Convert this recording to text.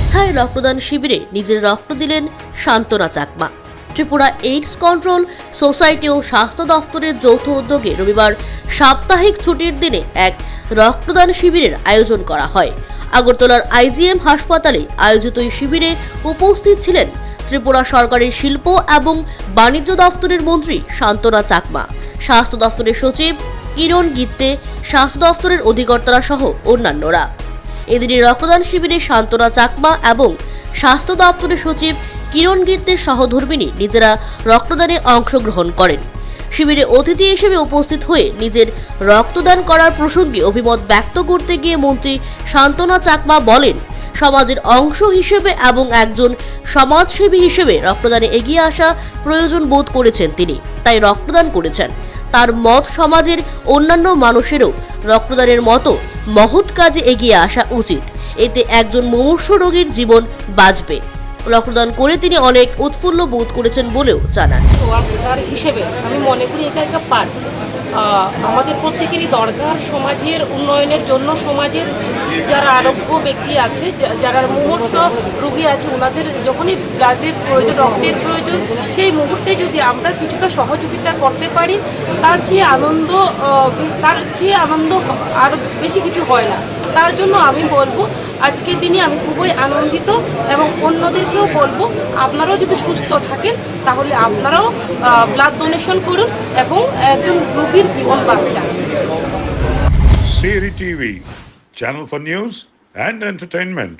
স্বেচ্ছায় রক্তদান শিবিরে নিজের রক্ত দিলেন Shantana Chakma. Tripura AIDS control society ও স্বাস্থ্য দফতরের যৌথ উদ্যোগে রবিবার সাপ্তাহিক ছুটির দিনে এক রক্তদান শিবিরের আয়োজন করা হয়। আগরতলার আইজিএম হাসপাতালে আয়োজিত এই শিবিরে উপস্থিত ছিলেন ত্রিপুরা সরকারের শিল্প এবং বাণিজ্য দফতরের মন্ত্রী শান্তনা চাকমা, স্বাস্থ্য দফতরের সচিব কিরণ গিত্তে, স্বাস্থ্য দফতরের অধিকর্তারা সহ অন্যান্যরা। এদিনের রক্তদান শিবিরে শান্তনা চাকমা এবং স্বাস্থ্য দপ্তরের সচিব কিরণ গিত্তের সহধর্মিণী নিজেরা রক্তদানে অংশগ্রহণ করেন। শিবিরে অতিথি হিসেবে উপস্থিত হয়ে নিজের রক্তদান করার প্রসঙ্গে অভিমত ব্যক্ত করতে গিয়ে মন্ত্রী শান্তনা চাকমা বলেন, সমাজের অংশ হিসেবে এবং একজন সমাজসেবী হিসেবে রক্তদানে এগিয়ে আসা প্রয়োজন বোধ করেছেন তিনি, তাই রক্তদান করেছেন। তার মত সমাজের অন্যান্য মানুষেরও রক্তদানের মতো মহৎ কাজে এগিয়ে আসা উচিত, এতে একজন মুমূর্ষ রোগীর জীবন বাঁচবে। রক্তদান করে তিনি অনেক উৎফুল্ল বোধ করেছেন বলেও জানান। ওয়ার্কার হিসেবে আমি মনে করি এটা একটা পার্ট আমাদের প্রত্যেকেরই দরকার সমাজের উন্নয়নের জন্য। সমাজের যারা আরোগ্য ব্যক্তি আছে, যারা মুমূর্ষ রোগী আছে, ওনাদের যখনই ব্লাডের প্রয়োজন, রক্তের প্রয়োজন, সেই মুহূর্তে যদি আমরা কিছুটা সহযোগিতা করতে পারি তার চেয়ে আনন্দ আর বেশি কিছু হয় না। তার জন্য আমি বলবো আজকের দিনে আমি খুবই আনন্দিত এবং অন্যদেরকেও বলবো আপনারাও যদি সুস্থ থাকেন তাহলে আপনারাও ব্লাড ডোনেশন করুন এবং একজন রোগীর জীবন বাঁচান। Siri TV, channel for news and entertainment.